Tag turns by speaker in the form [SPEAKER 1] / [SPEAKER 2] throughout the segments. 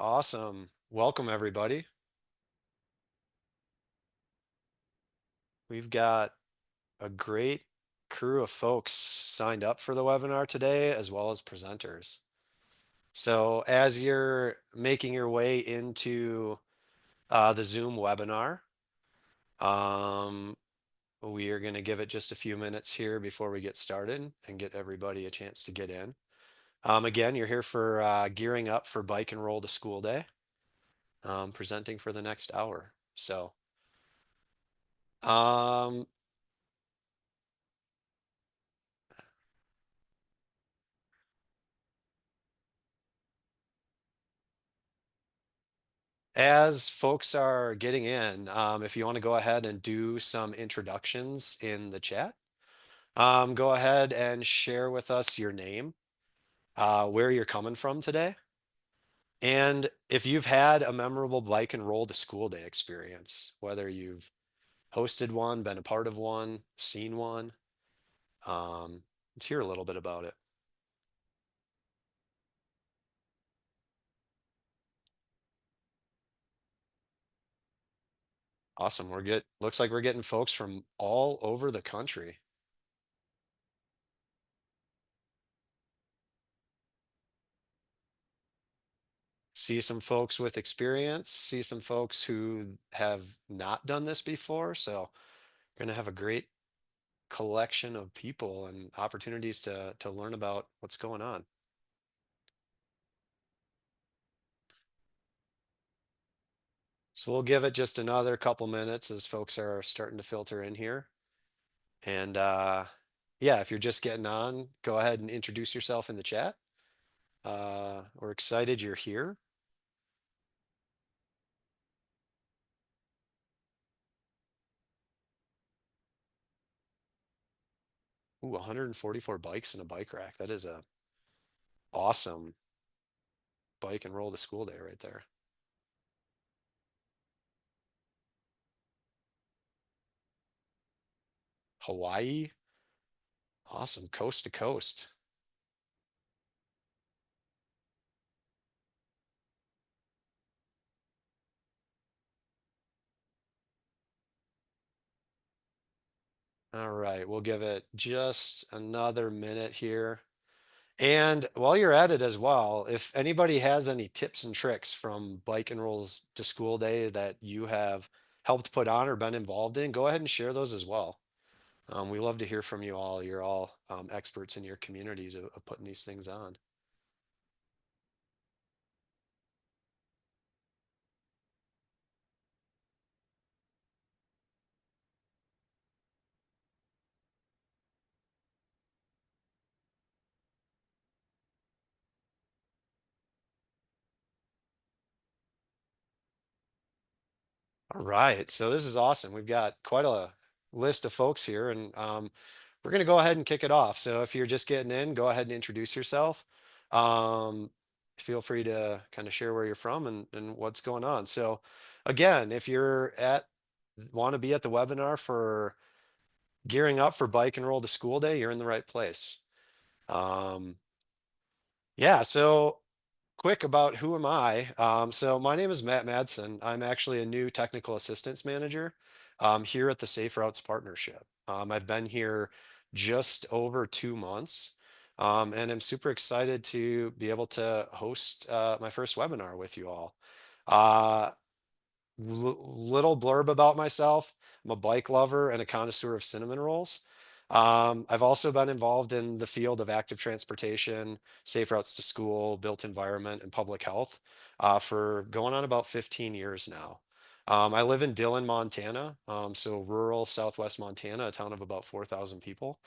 [SPEAKER 1] Awesome. Welcome, everybody. We've got a great crew of folks signed up for the webinar today, as well as presenters. So, as you're making your way into the Zoom webinar, um, we are going to give it just a few minutes here before we get started and get everybody a chance to get in. Again, you're here for gearing up for Bike and Roll to School Day, presenting for the next hour. So, um, As folks are getting in, if you want to go ahead and do some introductions in the chat, go ahead and share with us your name, where you're coming from today, and if you've had a memorable bike and roll to school day experience, whether you've hosted one, been a part of one, seen one. Let's hear a little bit about it. Awesome. Looks like we're getting folks from all over the country. See some folks with experience, see some folks who have not done this before. So we're going to have a great collection of people and opportunities to learn about what's going on. So we'll give it just another couple minutes as folks are starting to filter in here. And yeah, if you're just getting on, go ahead and introduce yourself in the chat. We're excited you're here. Ooh, 144 bikes in a bike rack. That is a awesome bike and roll to school day right there. Hawaii. Awesome. Coast to coast. All right. We'll give it just another minute here. And while you're at it as well, if anybody has any tips and tricks from bike and rolls to school day that you have helped put on or been involved in, go ahead and share those as well. We love to hear from you all. You're all experts in your communities of putting these things on. All right, so this is awesome. We've got quite a list of folks here, and we're going to go ahead and kick it off. So if you're just getting in, go ahead and introduce yourself. Um, Feel free to kind of share where you're from and what's going on. So again, if you're want to be at the webinar for gearing up for Bike and Roll to School Day, you're in the right place. Um, yeah, so quick about who am I? So my name is Matt Madsen. I'm actually a new technical assistance manager here at the Safe Routes Partnership. I've been here just over 2 months, and I'm super excited to be able to host my first webinar with you all. Uh, Little blurb about myself. I'm a bike lover and a connoisseur of cinnamon rolls. I've also been involved in the field of active transportation, safe routes to school, built environment, and public health for going on about 15 years now. I live in Dillon, Montana, so rural southwest Montana, a town of about 4,000 people.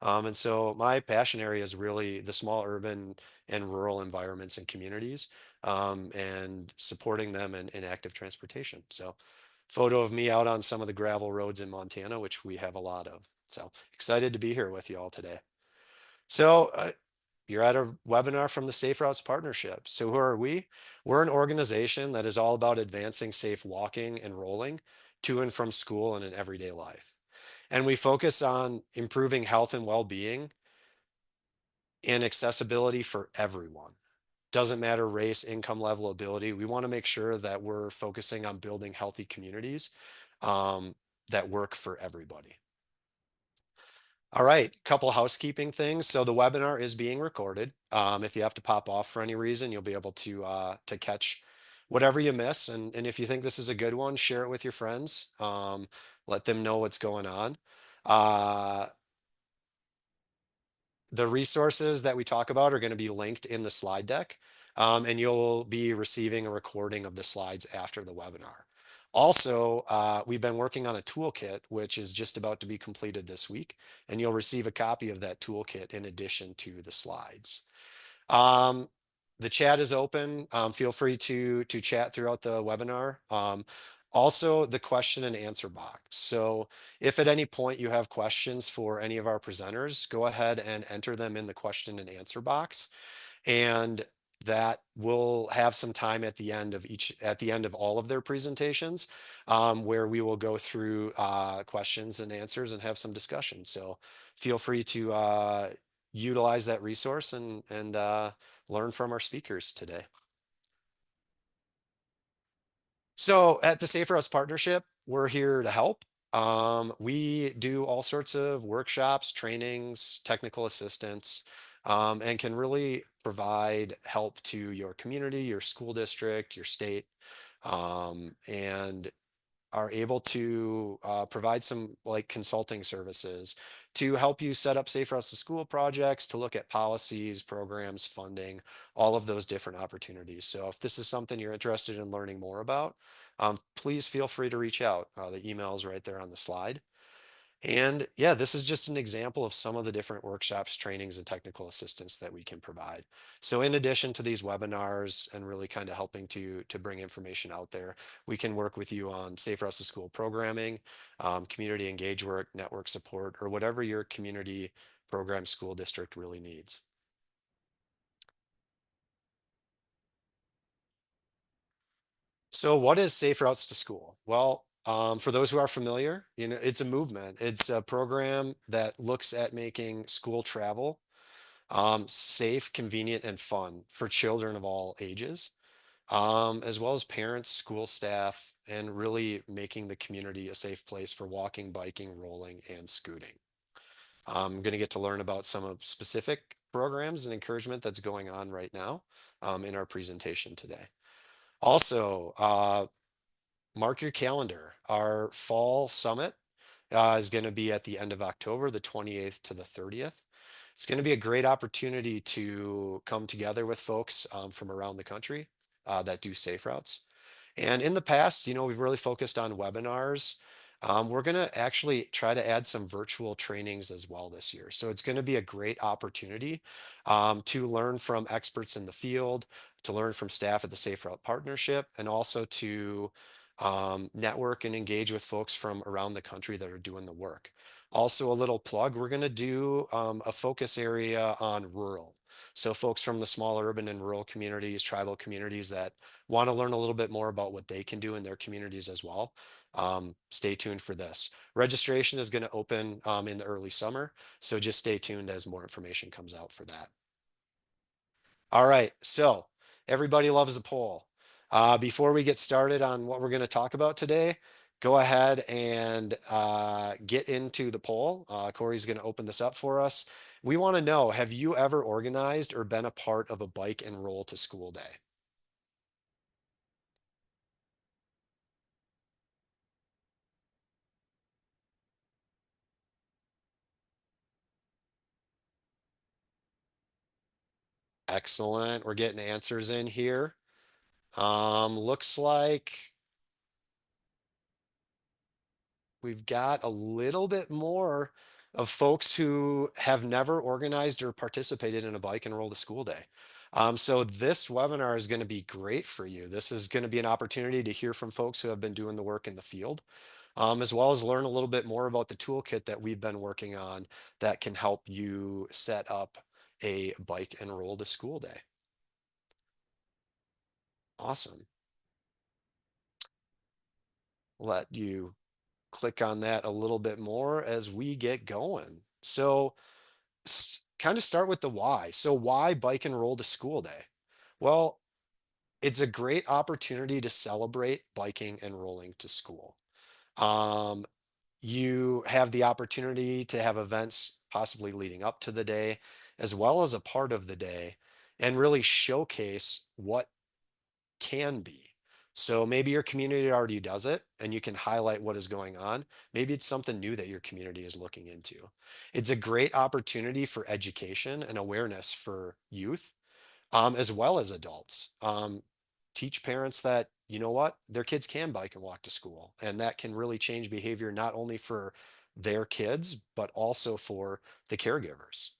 [SPEAKER 1] And so my passion area is really the small urban and rural environments and communities and supporting them in active transportation. So photo of me out on some of the gravel roads in Montana, which we have a lot of. So excited to be here with you all today. So you're at a webinar from the Safe Routes Partnership. So who are we? We're an organization that is all about advancing safe walking and rolling to and from school and in everyday life. And we focus on improving health and well-being and accessibility for everyone. Doesn't matter race, income level, ability. We want to make sure that we're focusing on building healthy communities um, that work for everybody. All right, couple housekeeping things. So the webinar is being recorded. If you have to pop off for any reason, you'll be able to catch whatever you miss. And if you think this is a good one, share it with your friends. Let them know what's going on. Uh, the resources that we talk about are going to be linked in the slide deck, and you'll be receiving a recording of the slides after the webinar. Also, we've been working on a toolkit, which is just about to be completed this week, and you'll receive a copy of that toolkit in addition to the slides. Um, the chat is open. Feel free to chat throughout the webinar. Also, the question and answer box. So if at any point you have questions for any of our presenters, go ahead and enter them in the question and answer box. And that will have some time at the end of all of their presentations, where we will go through questions and answers and have some discussion. So feel free to utilize that resource and learn from our speakers today. So at the Safe Routes Partnership, we're here to help. We do all sorts of workshops, trainings, technical assistance, and can really provide help to your community, your school district, your state, and are able to provide some like consulting services to help you set up Safe Routes to School projects, to look at policies, programs, funding, all of those different opportunities. So if this is something you're interested in learning more about, please feel free to reach out. The email is right there on the slide. And yeah, this is just an example of some of the different workshops, trainings, and technical assistance that we can provide. So in addition to these webinars and really kind of helping to bring information out there, we can work with you on Safe Routes to School programming, community engage work, network support, or whatever your community program school district really needs. So what is Safe Routes to School? Well, for those who are familiar, it's a movement. It's a program that looks at making school travel safe, convenient, and fun for children of all ages, as well as parents, school staff, and really making the community a safe place for walking, biking, rolling, and scooting. I'm going to get to learn about some of specific programs and encouragement that's going on right now in our presentation today. Also, mark your calendar. Our fall summit is going to be at the end of October, the 28th to the 30th. It's going to be a great opportunity to come together with folks from around the country that do safe routes. And in the past, we've really focused on webinars. We're going to actually try to add some virtual trainings as well this year. So it's going to be a great opportunity to learn from experts in the field, to learn from staff at the Safe Route Partnership, and also to network and engage with folks from around the country that are doing the work. Also, a little plug, we're going to do a focus area on rural. So folks from the small urban and rural communities, tribal communities that want to learn a little bit more about what they can do in their communities as well. Stay tuned for this. Registration is going to open in the early summer, so just stay tuned as more information comes out for that. All right, so everybody loves a poll. Before we get started on what we're going to talk about today, go ahead and get into the poll. Corey's going to open this up for us. We want to know, have you ever organized or been a part of a bike and roll to school day? Excellent. We're getting answers in here. Looks like we've got a little bit more of folks who have never organized or participated in a bike and roll to school day. So this webinar is going to be great for you. This is going to be an opportunity to hear from folks who have been doing the work in the field, as well as learn a little bit more about the toolkit that we've been working on that can help you set up a bike and roll to school day. Awesome. Let you click on that a little bit more as we get going. So kind of start with the why. So why bike and roll to school day? Well, it's a great opportunity to celebrate biking and rolling to school. Um, you have the opportunity to have events possibly leading up to the day, as well as a part of the day, and really showcase what can be. So maybe your community already does it and you can highlight what is going on. Maybe it's something new that your community is looking into. It's a great opportunity for education and awareness for youth, as well as adults. Teach parents that, you know what, their kids can bike and walk to school, and that can really change behavior not only for their kids, but also for the caregivers.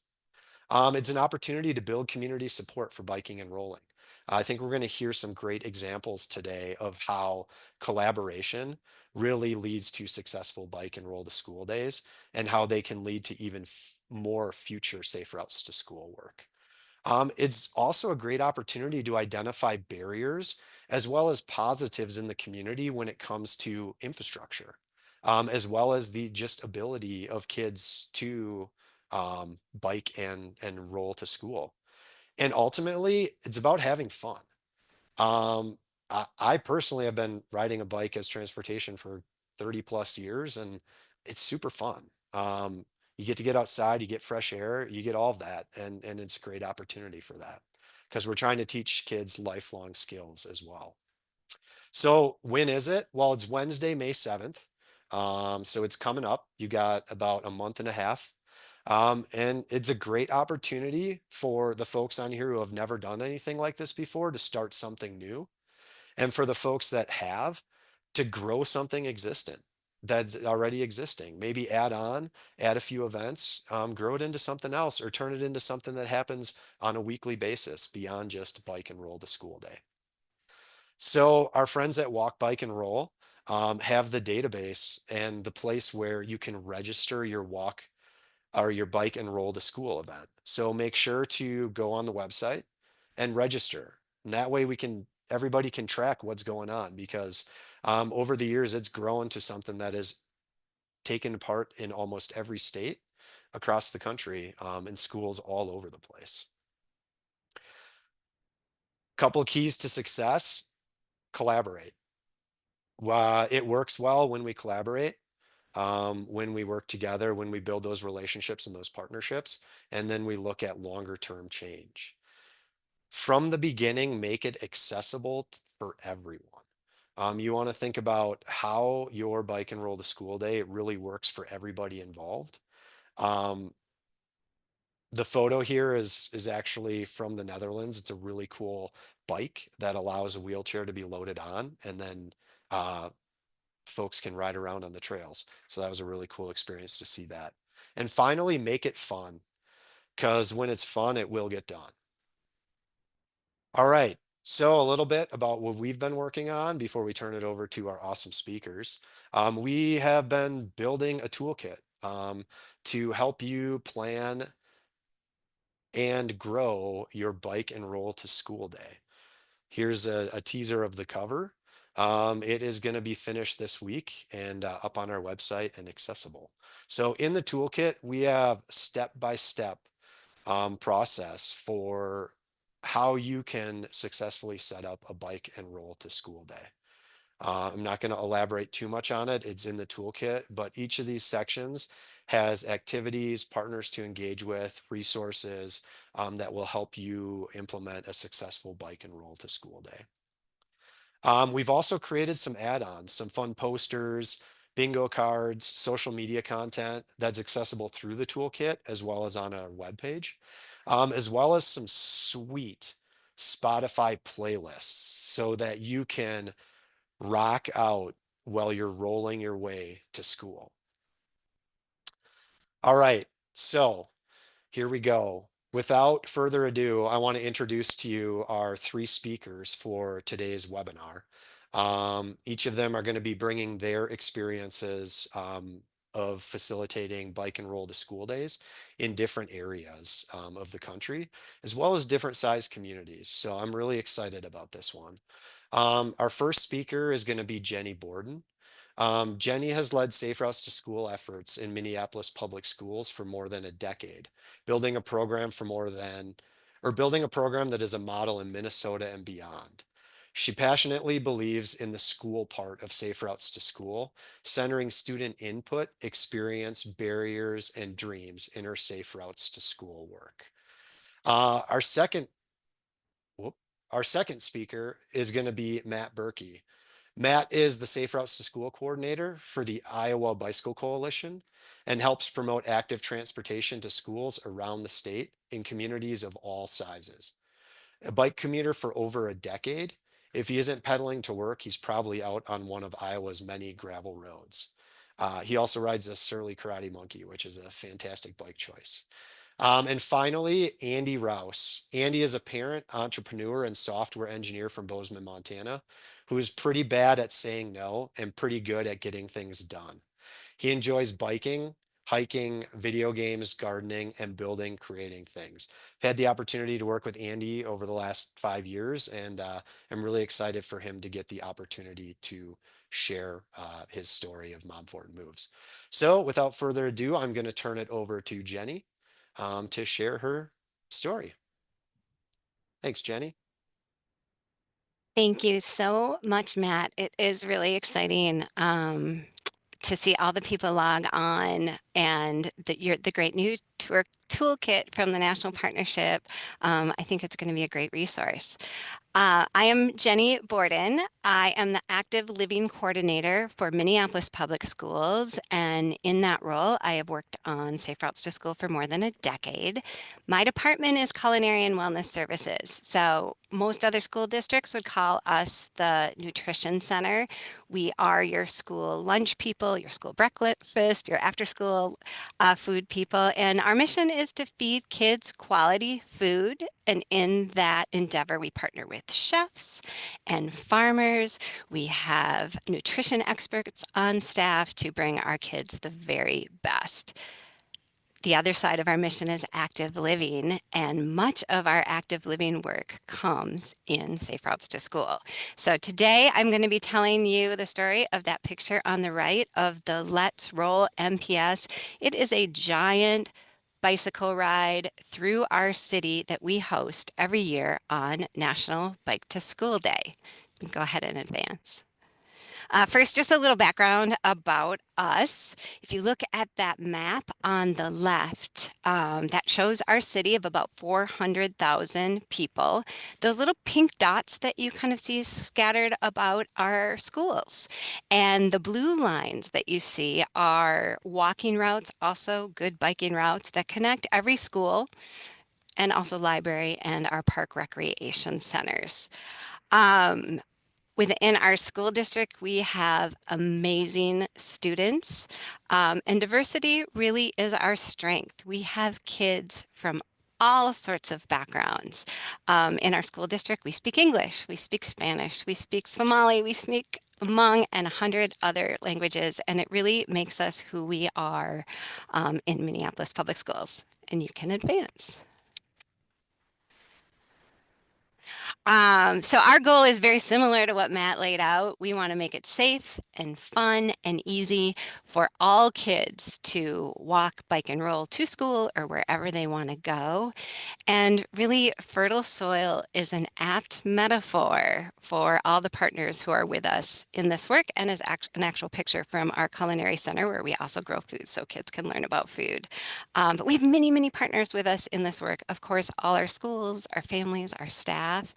[SPEAKER 1] It's an opportunity to build community support for biking and rolling. I think we're going to hear some great examples today of how collaboration really leads to successful bike and roll to school days and how they can lead to even more future safe routes to school work. It's also a great opportunity to identify barriers as well as positives in the community when it comes to infrastructure, as well as the just ability of kids to bike and roll to school. And ultimately, it's about having fun. Um, I personally have been riding a bike as transportation for 30 plus years, and it's super fun. You get to get outside, you get fresh air, you get all of that, and it's a great opportunity for that because we're trying to teach kids lifelong skills as well. So when is it? Well, it's Wednesday, May 7th. So it's coming up. You got about a month and a half. And it's a great opportunity for the folks on here who have never done anything like this before to start something new. And for the folks that have, to grow something existent that's already existing. Maybe add on, add a few events, grow it into something else, or turn it into something that happens on a weekly basis beyond just bike and roll to school day. So our friends at Walk, Bike, and Roll have the database and the place where you can register your walk or your bike and roll to school event. So make sure to go on the website and register. And that way everybody can track what's going on because over the years it's grown to something that is taken part in almost every state across the country, in schools all over the place. Couple keys to success: collaborate. It works well when we collaborate, when we work together, when we build those relationships and those partnerships, and then we look at longer term change. From the beginning, make it accessible for everyone. You want to think about how your bike and roll to school day it really works for everybody involved. Um, the photo here is actually from the Netherlands. It's a really cool bike that allows a wheelchair to be loaded on, and then uh, folks can ride around on the trails. So that was a really cool experience to see that. And finally, make it fun because when it's fun, it will get done. All right. So a little bit about what we've been working on before we turn it over to our awesome speakers. We have been building a toolkit to help you plan and grow your bike and roll to school day. Here's a teaser of the cover. It is going to be finished this week and up on our website and accessible. So in the toolkit, we have step-by-step process for how you can successfully set up a bike and roll to school day. I'm not going to elaborate too much on it. It's in the toolkit, but each of these sections has activities, partners to engage with, resources that will help you implement a successful bike and roll to school day. We've also created some add-ons, some fun posters, bingo cards, social media content that's accessible through the toolkit as well as on our webpage, as well as some sweet Spotify playlists so that you can rock out while you're rolling your way to school. All right, so here we go. Without further ado, I want to introduce to you our three speakers for today's webinar. Each of them are going to be bringing their experiences of facilitating bike and roll to school days in different areas of the country, as well as different size communities. So I'm really excited about this one. Our first speaker is going to be Jenny Borden. Jenny has led Safe Routes to School efforts in Minneapolis public schools for more than a decade, building a program for more than or building a program that is a model in Minnesota and beyond. She passionately believes in the school part of Safe Routes to School, centering student input, experience, barriers, and dreams in her Safe Routes to School work. Uh, our second, whoop, our second speaker is going to be Matt Berkey. Matt is the Safe Routes to School coordinator for the Iowa Bicycle Coalition and helps promote active transportation to schools around the state in communities of all sizes. A bike commuter for over a decade, if he isn't pedaling to work, he's probably out on one of Iowa's many gravel roads. He also rides a Surly Karate Monkey, which is a fantastic bike choice. And finally, Andy Rouse. Andy is a parent, entrepreneur, and software engineer from Bozeman, Montana, who is pretty bad at saying no and pretty good at getting things done. He enjoys biking, hiking, video games, gardening, and building, creating things. I've had the opportunity to work with Andy over the last 5 years, and I'm really excited for him to get the opportunity to share his story of Mom Ford Moves. So, without further ado, I'm going to turn it over to Jenny to share her story. Thanks, Jenny.
[SPEAKER 2] Thank you so much, Matt. It is really exciting to see all the people log on and the great new tour toolkit from the National Partnership. I think it's going to be a great resource. I am Jenny Borden. I am the Active Living Coordinator for Minneapolis Public Schools, and in that role, I have worked on Safe Routes to School for more than a decade. My department is Culinary and Wellness Services. So most other school districts would call us the Nutrition Center. We are your school lunch people, your school breakfast, your after school food people, and our mission is to feed kids quality food. And in that endeavor, we partner with chefs and farmers. We have nutrition experts on staff to bring our kids the very best. The other side of our mission is active living, and much of our active living work comes in Safe Routes to School. So today I'm going to be telling you the story of that picture on the right of the Let's Roll MPS. It is a giant bicycle ride through our city that we host every year on National Bike to School Day. Go ahead and advance. First, just a little background about us. If you look at that map on the left, that shows our city of about 400,000 people. Those little pink dots that you kind of see scattered about are schools. And the blue lines that you see are walking routes, also good biking routes that connect every school and also library and our park recreation centers. Um, Within our school district, we have amazing students, and diversity really is our strength. We have kids from all sorts of backgrounds. In our school district, we speak English, we speak Spanish, we speak Somali, we speak Hmong and 100 other languages, and it really makes us who we are in Minneapolis Public Schools. And you can advance. So our goal is very similar to what Matt laid out. We want to make it safe and fun and easy for all kids to walk, bike, and roll to school or wherever they want to go. And really, fertile soil is an apt metaphor for all the partners who are with us in this work and is an actual picture from our culinary center where we also grow food so kids can learn about food. But we have many, many partners with us in this work. Of course, all our schools, our families, our staff.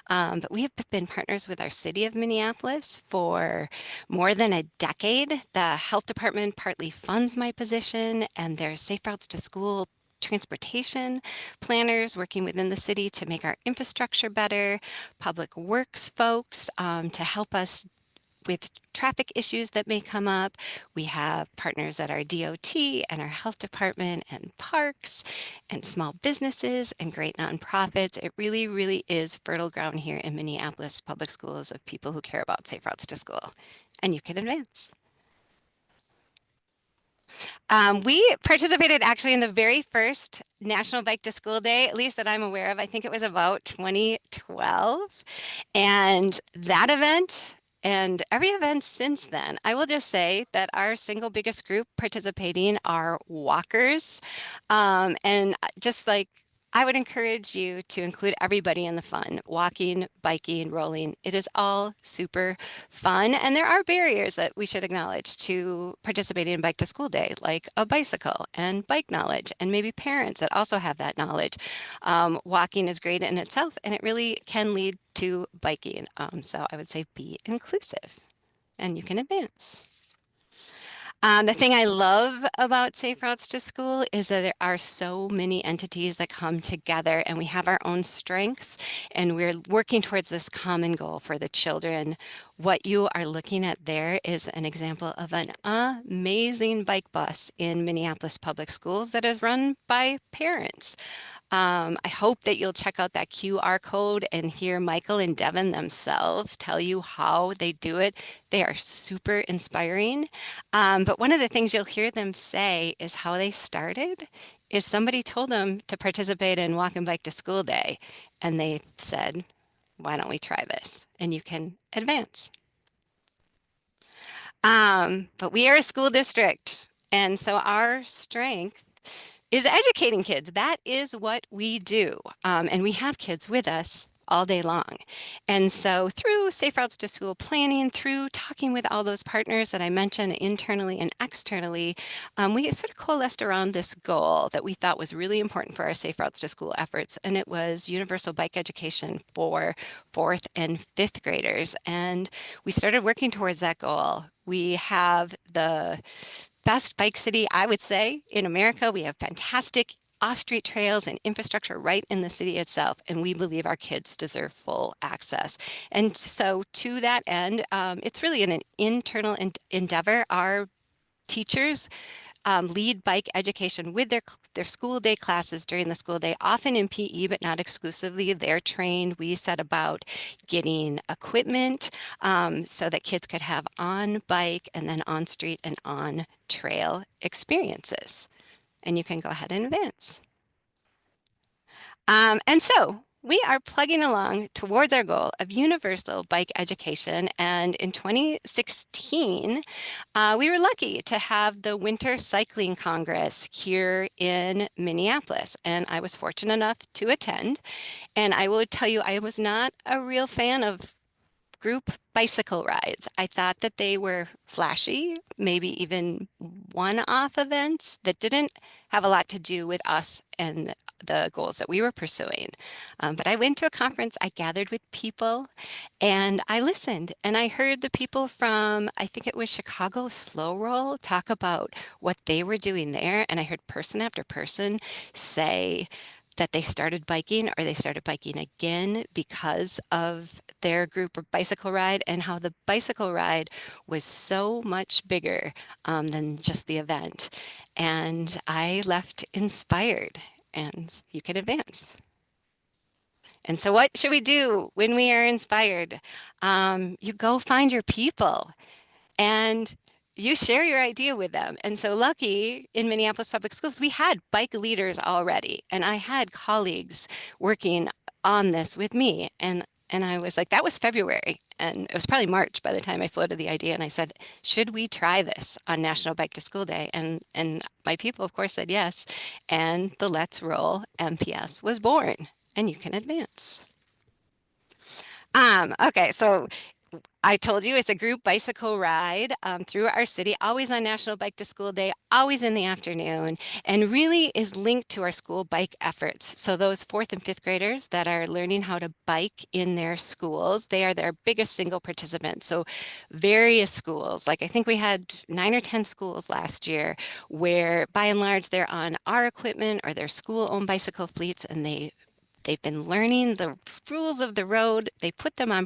[SPEAKER 2] But we have been partners with our city of Minneapolis for more than a decade. The health department partly funds my position, and there's Safe Routes to School transportation planners working within the city to make our infrastructure better, public works folks to help us with traffic issues that may come up. We have partners at our DOT and our health department and parks and small businesses and great nonprofits. It really, really is fertile ground here in Minneapolis Public Schools of people who care about safe routes to school. And you can advance. We participated actually in the very first National Bike to School Day, at least that I'm aware of. I think it was about 2012. And that event and every event since then, I will just say that our single biggest group participating are walkers. And just like I would encourage you to include everybody in the fun, walking, biking, rolling. It is all super fun. And there are barriers that we should acknowledge to participating in Bike to School Day, like a bicycle and bike knowledge, and maybe parents that also have that knowledge. Walking is great in itself, and it really can lead to biking. So I would say be inclusive and you can advance. The thing I love about Safe Routes to School is that there are so many entities that come together and we have our own strengths and we're working towards this common goal for the children. What you are looking at there is an example of an amazing bike bus in Minneapolis Public Schools that is run by parents. I hope that you'll check out that QR code and hear Michael and Devin themselves tell you how they do it. They are super inspiring. But one of the things you'll hear them say is how they started is somebody told them to participate in Walk and Bike to School Day, and they said, why don't we try this? And you can advance. But we are a school district, and so our strength is educating kids. That is what we do. And we have kids with us all day long. And so through Safe Routes to School planning, through talking with all those partners that I mentioned internally and externally, we sort of coalesced around this goal that we thought was really important for our Safe Routes to School efforts. And it was universal bike education for fourth and fifth graders. And we started working towards that goal. We have the best bike city, I would say, in America. We have fantastic off-street trails and infrastructure right in the city itself, and we believe our kids deserve full access. And so to that end, it's really an internal endeavor. Our teachers lead bike education with their school day classes during the school day, often in PE, but not exclusively. They're trained. We set about getting equipment so that kids could have on bike and then on street and on trail experiences. And you can go ahead and advance. And so we are plugging along towards our goal of universal bike education. And in 2016, we were lucky to have the Winter Cycling Congress here in Minneapolis. And I was fortunate enough to attend. And I will tell you, I was not a real fan of group bicycle rides. I thought that they were flashy, maybe even one-off events that didn't have a lot to do with us and the goals that we were pursuing. But I went to a conference, I gathered with people, and I listened. And I heard the people from, I think it was Chicago Slow Roll, talk about what they were doing there. And I heard person after person say, that they started biking or they started biking again because of their group or bicycle ride and how the bicycle ride was so much bigger than just the event. And I left inspired and you can advance. And so what should we do when we are inspired? You go find your people and you share your idea with them. And so lucky in Minneapolis Public Schools, we had bike leaders already, and I had colleagues working on this with me. And I was like, that was February, and it was probably March by the time I floated the idea. And I said, should we try this on National Bike to School Day? And my people, of course, said yes. And the Let's Roll MPS was born, and you can advance. Okay, so I told you it's a group bicycle ride through our city, always on National Bike to School Day, always in the afternoon, and really is linked to our school bike efforts. So those fourth and fifth graders that are learning how to bike in their schools, they are their biggest single participants. So various schools, like I think we had 9 or 10 schools last year, where by and large they're on our equipment or their school-owned bicycle fleets, and they've been learning the rules of the road. They put them on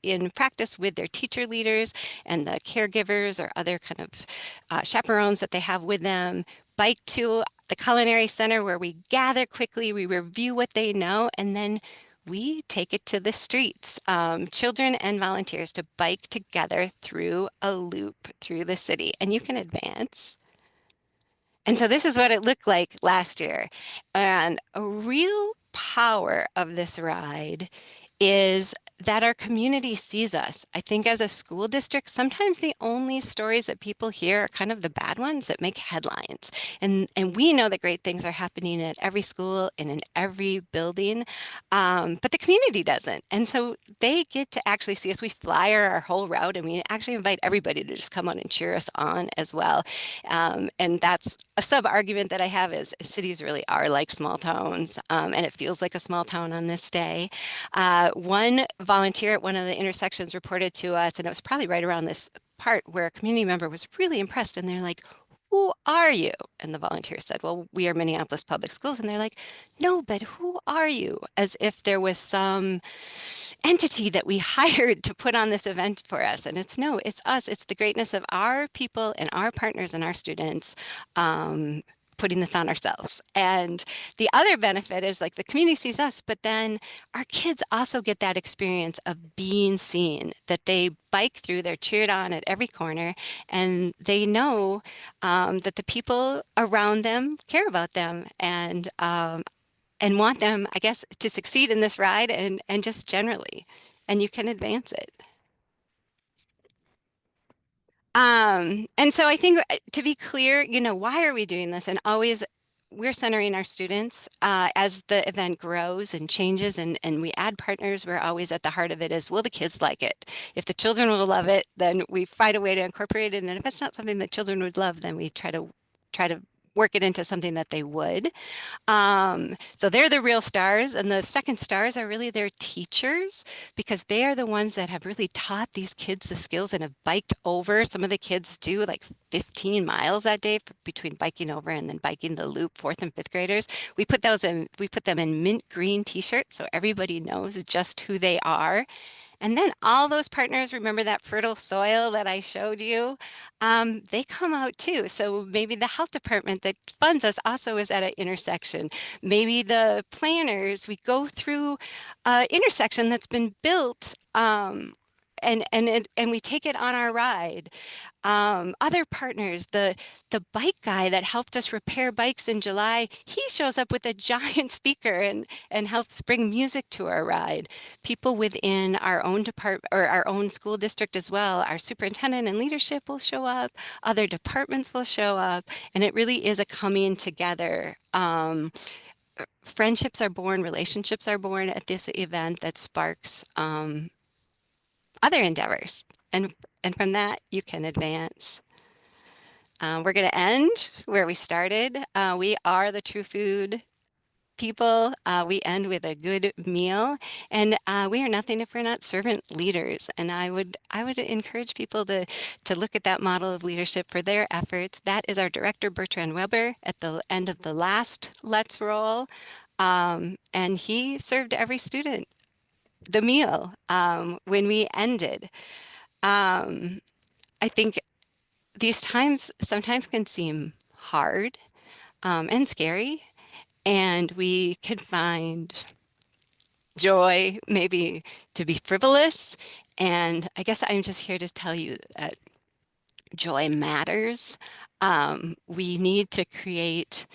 [SPEAKER 2] in practice with their teacher leaders and the caregivers or other kind of chaperones that they have with them. Bike to the Culinary Center where we gather quickly, we review what they know, and then we take it to the streets, children and volunteers to bike together through a loop through the city. And you can advance. And so this is what it looked like last year. And a real power of this ride is that our community sees us. I think as a school district, sometimes the only stories that people hear are kind of the bad ones that make headlines. And we know that great things are happening at every school and in every building, but the community doesn't. And so they get to actually see us. We flyer our whole route and we actually invite everybody to just come out and cheer us on as well. And that's a sub argument that I have is cities really are like small towns, and it feels like a small town on this day. One volunteer at one of the intersections reported to us, and it was probably right around this part where a community member was really impressed, and they're like, "Who are you?" And the volunteer said, "Well, we are Minneapolis Public Schools." And they're like, "No, but who are you?" As if there was some entity that we hired to put on this event for us. And it's no, it's us. It's the greatness of our people and our partners and our students. Putting this on ourselves. And the other benefit is like the community sees us, but then our kids also get that experience of being seen, that they bike through, they're cheered on at every corner, and they know that the people around them care about them and want them, I guess, to succeed in this ride and just generally, and you can advance it. And so I think to be clear, why are we doing this? And always we're centering our students as the event grows and changes and we add partners, we're always at the heart of it is, will the kids like it? If the children will love it, then we find a way to incorporate it. And if it's not something that children would love, then we try to work it into something that they would. So they're the real stars, and the second stars are really their teachers because they are the ones that have really taught these kids the skills and have biked over. Some of the kids do like 15 miles that day between biking over and then biking the loop, fourth and fifth graders. We put them in mint green t-shirts so everybody knows just who they are. And then all those partners, remember that fertile soil that I showed you? They come out too. So maybe the health department that funds us also is at an intersection. Maybe the planners, we go through an intersection that's been built. And we take it on our ride. Other partners, the bike guy that helped us repair bikes in July, he shows up with a giant speaker and helps bring music to our ride. People within our own department or our own school district as well, our superintendent and leadership will show up, other departments will show up, and it really is a coming together. Friendships are born, relationships are born at this event that sparks other endeavors. And from that, you can advance. We're going to end where we started. We are the True Food people. We end with a good meal, and we are nothing if we're not servant leaders. And I would encourage people to look at that model of leadership for their efforts. That is our director, Bertrand Weber, at the end of the last Let's Roll. And he served every student the meal when we ended. Um, I think these times sometimes can seem hard and scary, and we can find joy maybe to be frivolous. And I guess I'm just here to tell you that joy matters. We need to create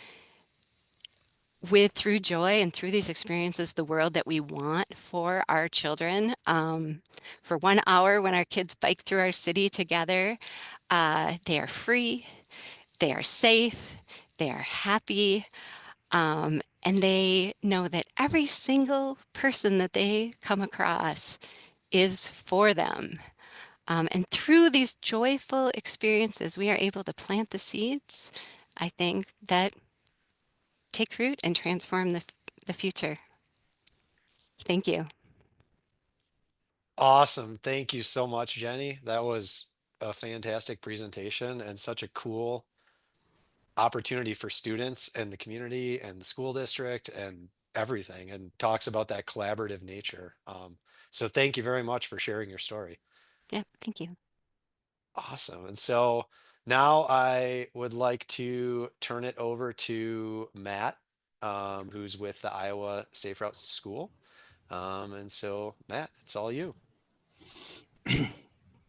[SPEAKER 2] through joy and through these experiences the world that we want for our children. For 1 hour when our kids bike through our city together, they are free, they are safe, they are happy, and they know that every single person that they come across is for them. And through these joyful experiences, we are able to plant the seeds, I think, that take root and transform the future. Thank you.
[SPEAKER 1] Awesome. Thank you so much, Jenny. That was a fantastic presentation and such a cool opportunity for students and the community and the school district and everything, and talks about that collaborative nature. So thank you very much for sharing your story.
[SPEAKER 2] Yeah, thank you.
[SPEAKER 1] Awesome. And so now I would like to turn it over to Matt, who's with the Iowa Safe Routes School. And so, Matt, it's all you.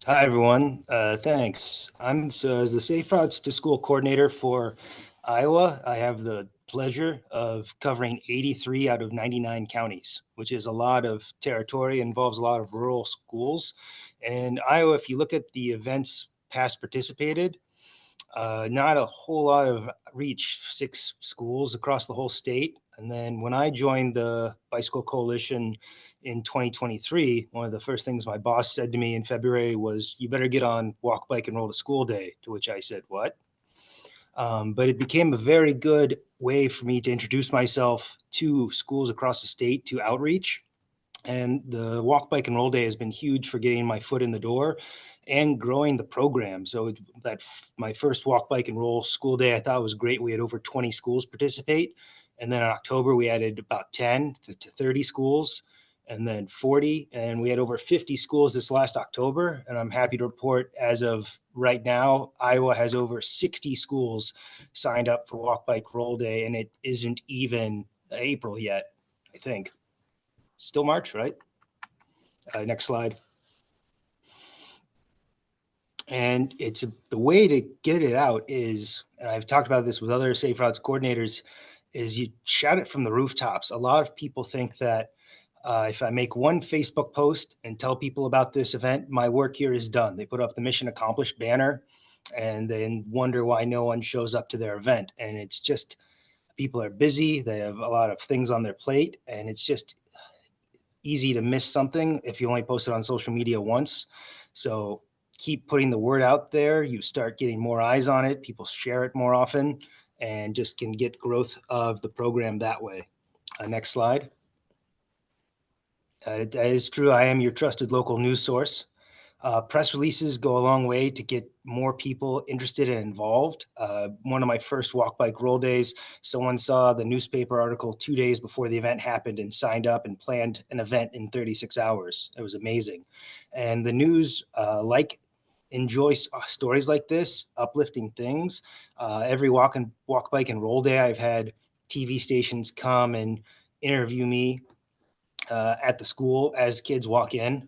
[SPEAKER 3] Hi, everyone. Thanks. I'm as the Safe Routes to School coordinator for Iowa. I have the pleasure of covering 83 out of 99 counties, which is a lot of territory, involves a lot of rural schools. And Iowa, if you look at the events past participated, not a whole lot of reach, 6 schools across the whole state. And then when I joined the Bicycle Coalition in 2023, one of the first things my boss said to me in February was, "You better get on Walk, Bike, and Roll to School Day," to which I said, "What?" But it became a very good way for me to introduce myself to schools across the state to outreach. And the Walk, Bike, and Roll Day has been huge for getting my foot in the door and growing the program. So my first Walk, Bike, and Roll school day, I thought was great. We had over 20 schools participate. And then in October, we added about 10 to 30 schools, and then 40. And we had over 50 schools this last October. And I'm happy to report, as of right now, Iowa has over 60 schools signed up for Walk, Bike, Roll Day. And it isn't even April yet, I think. Still March, right? Next slide. And it's the way to get it out is, and I've talked about this with other Safe Routes coordinators, is you shout it from the rooftops. A lot of people think that if I make one Facebook post and tell people about this event, my work here is done. They put up the mission accomplished banner and then wonder why no one shows up to their event. And it's just, people are busy. They have a lot of things on their plate, and it's just easy to miss something if you only post it on social media once. So keep putting the word out there. You start getting more eyes on it. People share it more often, and just can get growth of the program that way. Next slide. That is true. I am your trusted local news source. Press releases go a long way to get more people interested and involved. One of my first Walk, Bike, Roll days, someone saw the newspaper article 2 days before the event happened and signed up and planned an event in 36 hours. It was amazing. And the news enjoy stories like this, uplifting things. Every walk, bike, and roll day, I've had TV stations come and interview me at the school as kids walk in.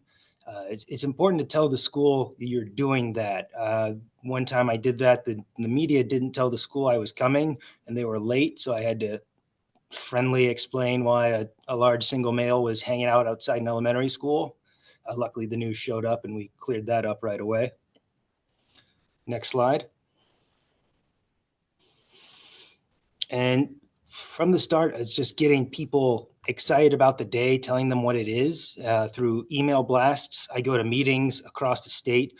[SPEAKER 3] It's important to tell the school you're doing that. One time I did that, the media didn't tell the school I was coming, and they were late, so I had to friendly explain why a large single male was hanging out outside an elementary school. Luckily, the news showed up and we cleared that up right away. Next slide. And from the start, it's just getting people excited about the day, telling them what it is through email blasts. I go to meetings across the state,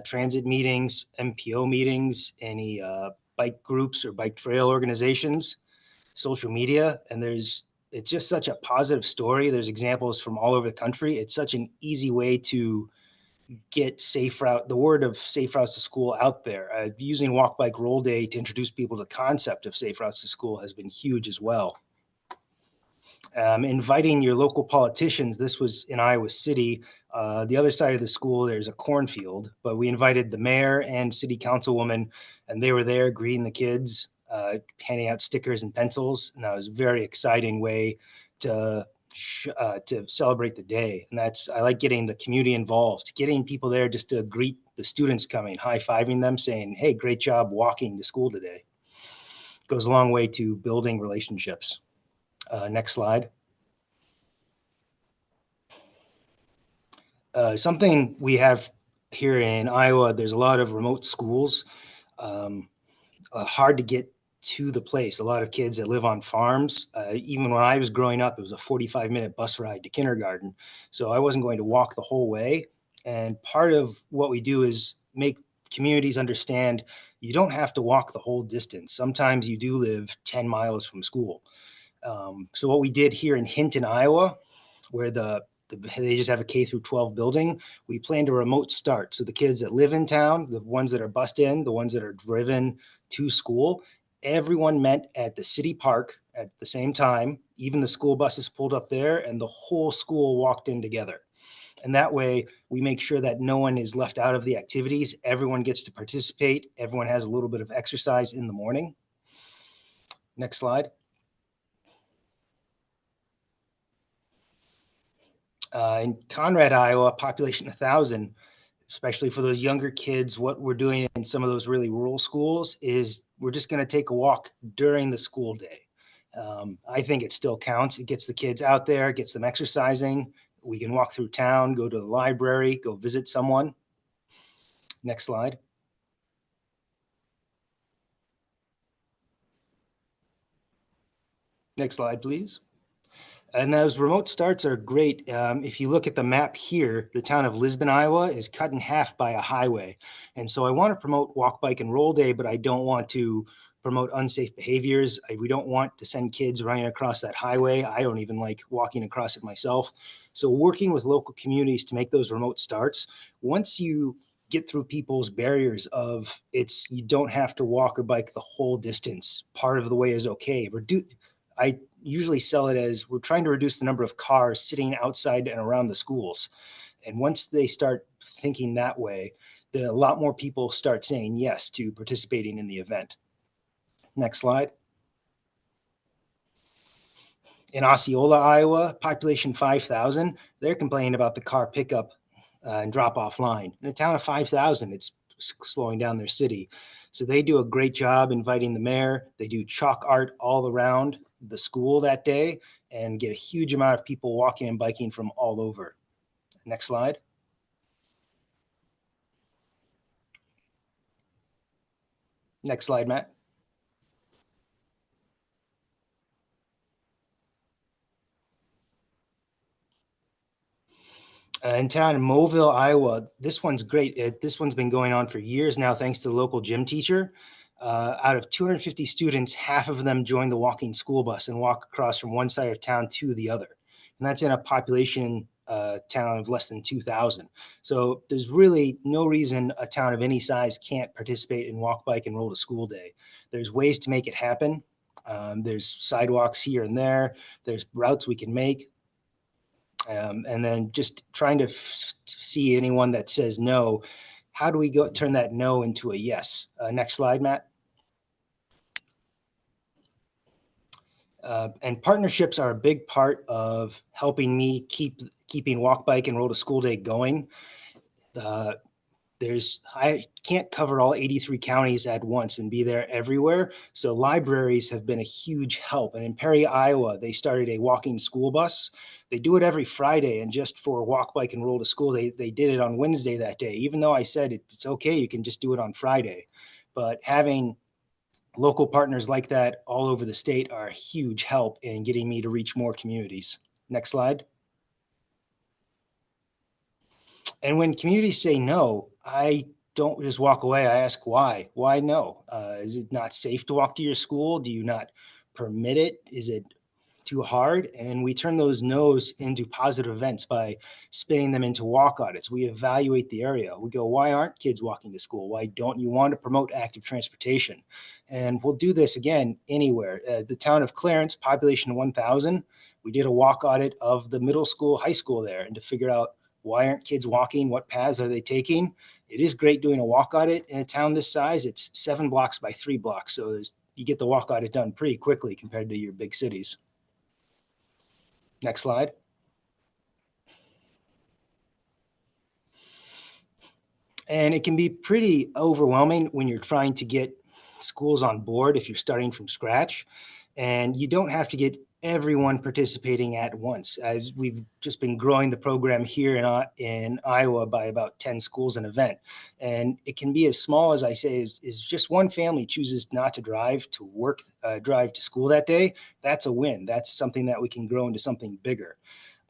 [SPEAKER 3] transit meetings, MPO meetings, any bike groups or bike trail organizations, social media, and it's just such a positive story. There's examples from all over the country. It's such an easy way to get the word of Safe Routes to School out there. Using Walk, Bike, Roll Day to introduce people to the concept of Safe Routes to School has been huge as well. Inviting your local politicians. This was in Iowa City. The other side of the school, there's a cornfield, but we invited the mayor and city councilwoman, and they were there greeting the kids, handing out stickers and pencils. And that was a very exciting way to celebrate the day. And I like getting the community involved, getting people there just to greet the students coming, high-fiving them, saying, "Hey, great job walking to school today." Goes a long way to building relationships. Next slide. Something we have here in Iowa, there's a lot of remote schools, hard to get to the place. A lot of kids that live on farms. Even when I was growing up, it was a 45-minute bus ride to kindergarten. So I wasn't going to walk the whole way. And part of what we do is make communities understand you don't have to walk the whole distance. Sometimes you do live 10 miles from school. So what we did here in Hinton, Iowa, where they just have a K through 12 building, we planned a remote start. So the kids that live in town, the ones that are bused in, the ones that are driven to school, everyone met at the city park at the same time. Even the school buses pulled up there, and the whole school walked in together. And that way we make sure that no one is left out of the activities. Everyone gets to participate. Everyone has a little bit of exercise in the morning. Next slide. In Conrad, Iowa, population 1,000, especially for those younger kids, what we're doing in some of those really rural schools is we're just going to take a walk during the school day. I think it still counts. It gets the kids out there, gets them exercising. We can walk through town, go to the library, go visit someone. Next slide. Next slide, please. And those remote starts are great. If you look at the map here, the town of Lisbon, Iowa is cut in half by a highway. And so I want to promote Walk, Bike, and Roll Day, but I don't want to promote unsafe behaviors. We don't want to send kids running across that highway. I don't even like walking across it myself. So working with local communities to make those remote starts, once you get through people's barriers of you don't have to walk or bike the whole distance. Part of the way is okay. I usually sell it as we're trying to reduce the number of cars sitting outside and around the schools. And once they start thinking that way, a lot more people start saying yes to participating in the event. Next slide. In Osceola, Iowa, population 5,000, they're complaining about the car pickup and drop off line. In a town of 5,000, it's slowing down their city. So they do a great job inviting the mayor. They do chalk art all around the school that day and get a huge amount of people walking and biking from all over. Next slide. Next slide, Matt. In town in Moville, Iowa, this one's great. This one's been going on for years now, thanks to the local gym teacher. Out of 250 students, half of them join the walking school bus and walk across from one side of town to the other. And that's in a population town of less than 2,000. So there's really no reason a town of any size can't participate in Walk, Bike, and Roll to School Day. There's ways to make it happen. There's sidewalks here and there. There's routes we can make. And then just trying to see anyone that says no. How do we turn that no into a yes? Next slide, Matt. And partnerships are a big part of helping me keeping Walk, Bike, and Roll to School Day going. I can't cover all 83 counties at once and be there everywhere. So libraries have been a huge help. And in Perry, Iowa, they started a walking school bus. They do it every Friday, and just for Walk, Bike, and Roll to School, they did it on Wednesday that day, even though I said it's okay, you can just do it on Friday. But having local partners like that all over the state are a huge help in getting me to reach more communities. Next slide. And when communities say no, I don't just walk away. I ask why. Why no? Is it not safe to walk to your school? Do you not permit it? Is it too hard? And we turn those no's into positive events by spinning them into walk audits. We evaluate the area. We go, why aren't kids walking to school? Why don't you want to promote active transportation? And we'll do this again anywhere. The town of Clarence, population 1,000, we did a walk audit of the middle school, high school there, and to figure out why aren't kids walking? What paths are they taking? It is great doing a walk audit in a town this size. It's 7 blocks by 3 blocks. So you get the walk audit done pretty quickly compared to your big cities. Next slide. And it can be pretty overwhelming when you're trying to get schools on board if you're starting from scratch. And you don't have to get everyone participating at once, as we've just been growing the program here in Iowa by about 10 schools an event. And it can be as small as I say is just one family chooses not to drive to work, drive to school that day. That's a win. That's something that we can grow into something bigger.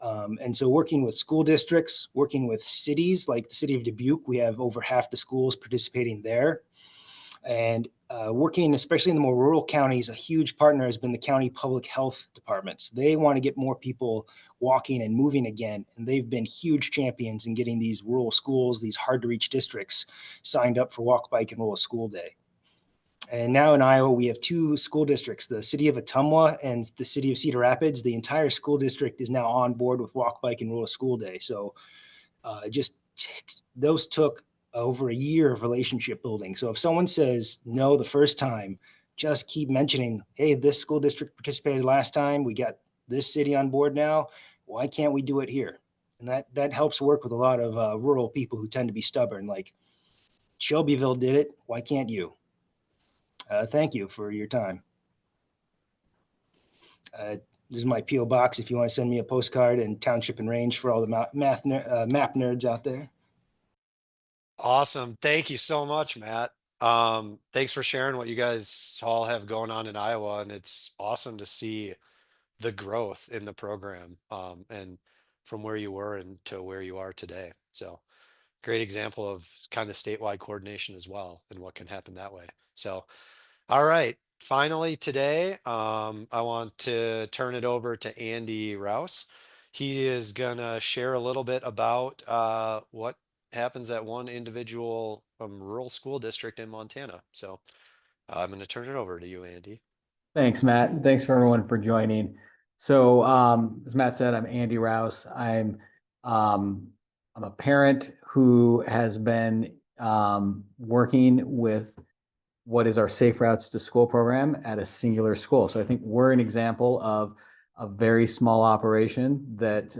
[SPEAKER 3] And so working with school districts, working with cities like the city of Dubuque, we have over half the schools participating there. And working, especially in the more rural counties, a huge partner has been the county public health departments. They want to get more people walking and moving again. And they've been huge champions in getting these rural schools, these hard to reach districts signed up for Walk, Bike, and Roll a School Day. And now in Iowa, we have 2 school districts, the city of Ottumwa and the city of Cedar Rapids. The entire school district is now on board with Walk, Bike, and Roll a School Day. So those took over a year of relationship building. So if someone says no the first time, just keep mentioning, hey, this school district participated last time. We got this city on board now. Why can't we do it here? And that helps work with a lot of rural people who tend to be stubborn. Like Shelbyville did it. Why can't you? Thank you for your time. This is my P.O. box if you want to send me a postcard, and Township and Range for all the map nerds out there.
[SPEAKER 1] Awesome. Thank you so much, Matt. Thanks for sharing what you guys all have going on in Iowa, and it's awesome to see the growth in the program, and from where you were and to where you are today. So great example of kind of statewide coordination as well and what can happen that way. So, all right. Finally, today, I want to turn it over to Andy Rouse. He is gonna share a little bit about what happens at one individual rural school district in Montana. So I'm going to turn it over to you, Andy.
[SPEAKER 4] Thanks, Matt. And thanks for everyone for joining. So, as Matt said, I'm Andy Rouse. Um, I'm a parent who has been working with what is our Safe Routes to School program at a singular school. So I think we're an example of a very small operation that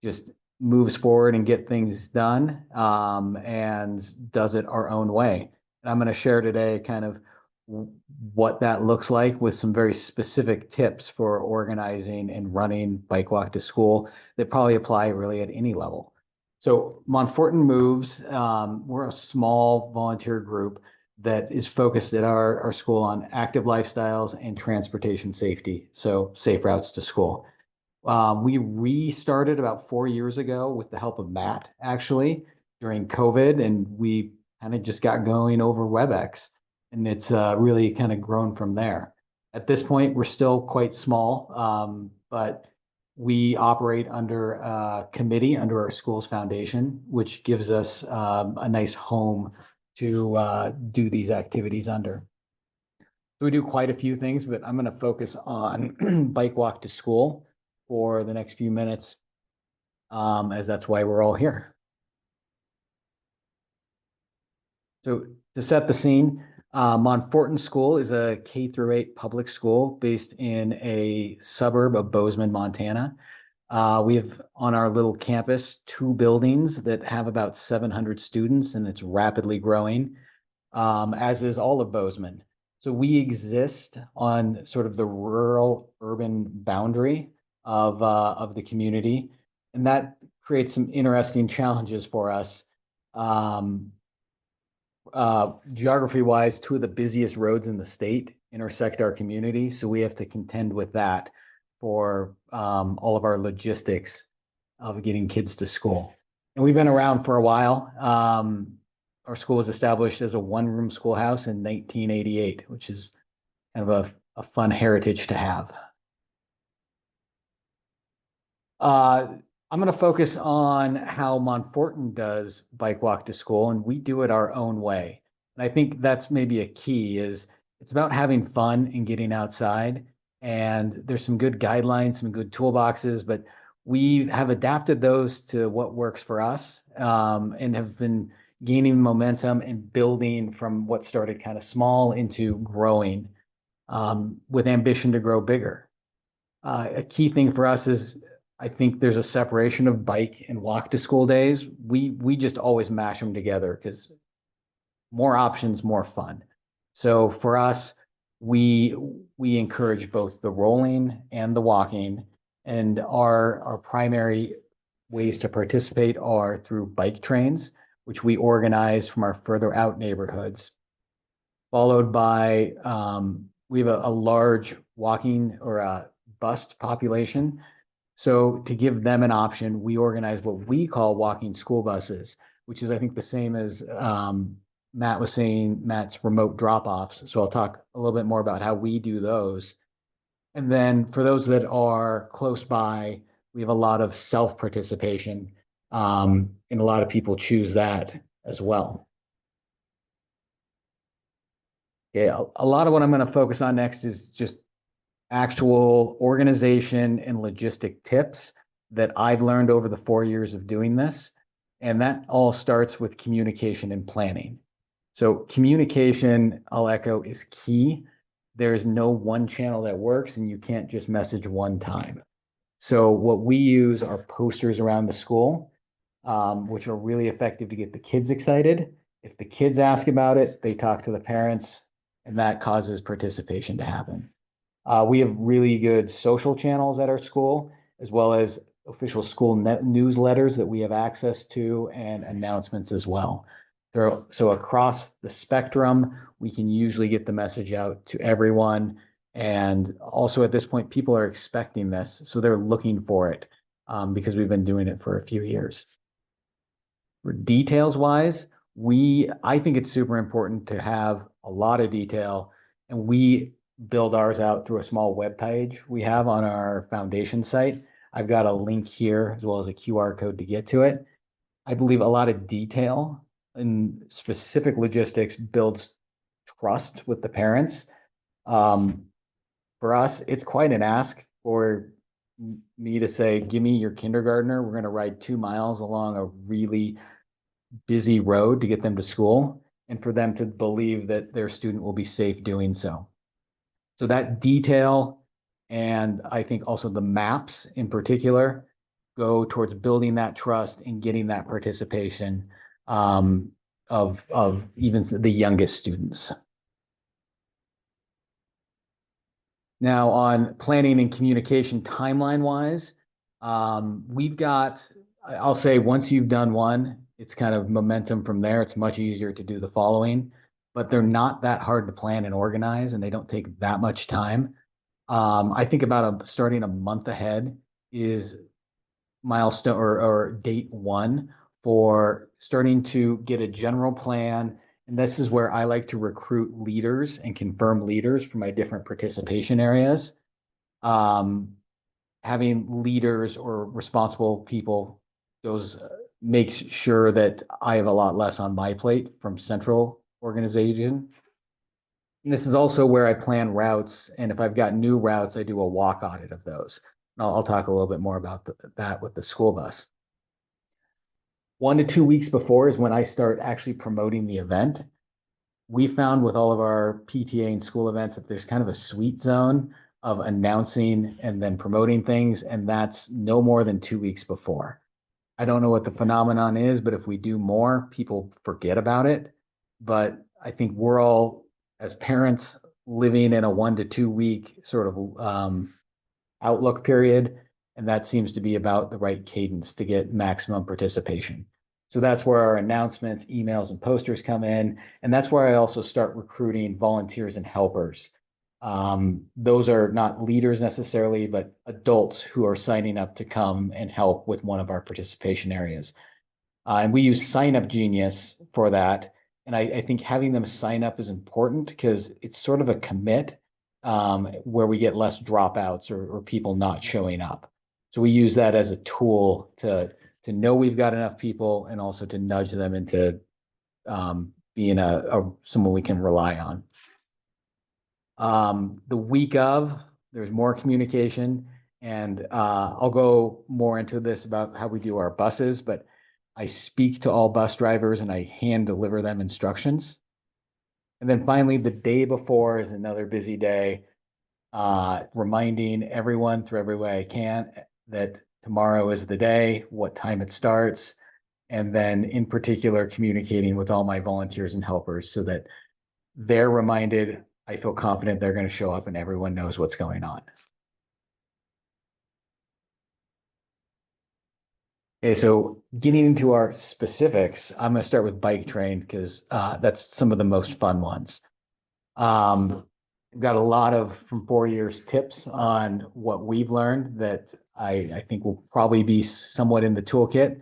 [SPEAKER 4] just moves forward and get things done, and does it our own way. And I'm going to share today kind of what that looks like with some very specific tips for organizing and running Bike Walk to School that probably apply really at any level. So Montfortin Moves, we're a small volunteer group that is focused at our school on active lifestyles and transportation safety, so safe routes to school. We restarted about 4 years ago with the help of Matt, actually, during COVID, and we kind of just got going over WebEx, and it's really kind of grown from there. At this point, we're still quite small, but we operate under a committee under our school's foundation, which gives us a nice home to do these activities under. So we do quite a few things, but I'm going to focus on Bike Walk to School for the next few minutes, as that's why we're all here. So to set the scene, Montfortin School is a K-8 public school based in a suburb of Bozeman, Montana. We have on our little campus 2 buildings that have about 700 students, and it's rapidly growing, as is all of Bozeman. So we exist on sort of the rural urban boundary of the community, and that creates some interesting challenges for us. Geography wise, 2 of the busiest roads in the state intersect our community, so we have to contend with that for all of our logistics of getting kids to school. And we've been around for a while. Our school was established as a 1-room schoolhouse in 1988, which is kind of a fun heritage to have. I'm going to focus on how Montfortin does Bike Walk to School, and we do it our own way. And I think that's maybe a key, is it's about having fun and getting outside. And there's some good guidelines, some good toolboxes, but we have adapted those to what works for us, and have been gaining momentum and building from what started kind of small into growing, with ambition to grow bigger. A key thing for us is, I think there's a separation of bike and walk to school days. We just always mash them together because more options, more fun. So for us, we encourage both the rolling and the walking, and our primary ways to participate are through bike trains, which we organize from our further out neighborhoods, followed by we have a large walking or a bus population. So to give them an option, we organize what we call walking school buses, which is, I think, the same as Matt was saying, Matt's remote drop-offs. So I'll talk a little bit more about how we do those. And then for those that are close by, we have a lot of self-participation, and a lot of people choose that as well. Okay, a lot of what I'm going to focus on next is just actual organization and logistic tips that I've learned over the 4 years of doing this. And that all starts with communication and planning. So communication, I'll echo, is key. There is no one channel that works, and you can't just message one time. So what we use are posters around the school, which are really effective to get the kids excited. If the kids ask about it, they talk to the parents, and that causes participation to happen. We have really good social channels at our school, as well as official school newsletters that we have access to and announcements as well. So across the spectrum, we can usually get the message out to everyone. And also at this point, people are expecting this, so they're looking for it because we've been doing it for a few years. For details wise, I think it's super important to have a lot of detail, and we build ours out through a small web page we have on our foundation site. I've got a link here as well as a QR code to get to it. I believe a lot of detail and specific logistics builds trust with the parents. For us, it's quite an ask for me to say, give me your kindergartner. We're going to ride 2 miles along a really busy road to get them to school, and for them to believe that their student will be safe doing so. So that detail, and I think also the maps in particular, go towards building that trust and getting that participation of even the youngest students. Now, on planning and communication timeline wise, we've got, I'll say once you've done one, it's kind of momentum from there. It's much easier to do the following, but they're not that hard to plan and organize, and they don't take that much time. I think about starting a month ahead is milestone or date one for starting to get a general plan. And this is where I like to recruit leaders and confirm leaders for my different participation areas. Having leaders or responsible people makes sure that I have a lot less on my plate from central organization. And this is also where I plan routes. And if I've got new routes, I do a walk audit of those. And I'll talk a little bit more about that with the school bus. 1 to 2 weeks before is when I start actually promoting the event. We found with all of our PTA and school events that there's kind of a sweet zone of announcing and then promoting things, and that's no more than 2 weeks before. I don't know what the phenomenon is, but if we do more, people forget about it. But I think we're all, as parents, living in a 1 to 2 week sort of outlook period, and that seems to be about the right cadence to get maximum participation. So that's where our announcements, emails, and posters come in, and that's where I also start recruiting volunteers and helpers. Those are not leaders necessarily, but adults who are signing up to come and help with one of our participation areas. And we use Sign Up Genius for that. And I think having them sign up is important because it's sort of a commit where we get less dropouts or people not showing up. So we use that as a tool to know we've got enough people and also to nudge them into being someone we can rely on. The week of, there's more communication, and I'll go more into this about how we do our buses, but I speak to all bus drivers and I hand deliver them instructions. And then finally, the day before is another busy day, reminding everyone through every way I can that tomorrow is the day, what time it starts, and then in particular, communicating with all my volunteers and helpers so that they're reminded. I feel confident they're going to show up and everyone knows what's going on. Okay, so getting into our specifics, I'm going to start with bike train because that's some of the most fun ones. We've got a lot of from 4 years tips on what we've learned that I think will probably be somewhat in the toolkit.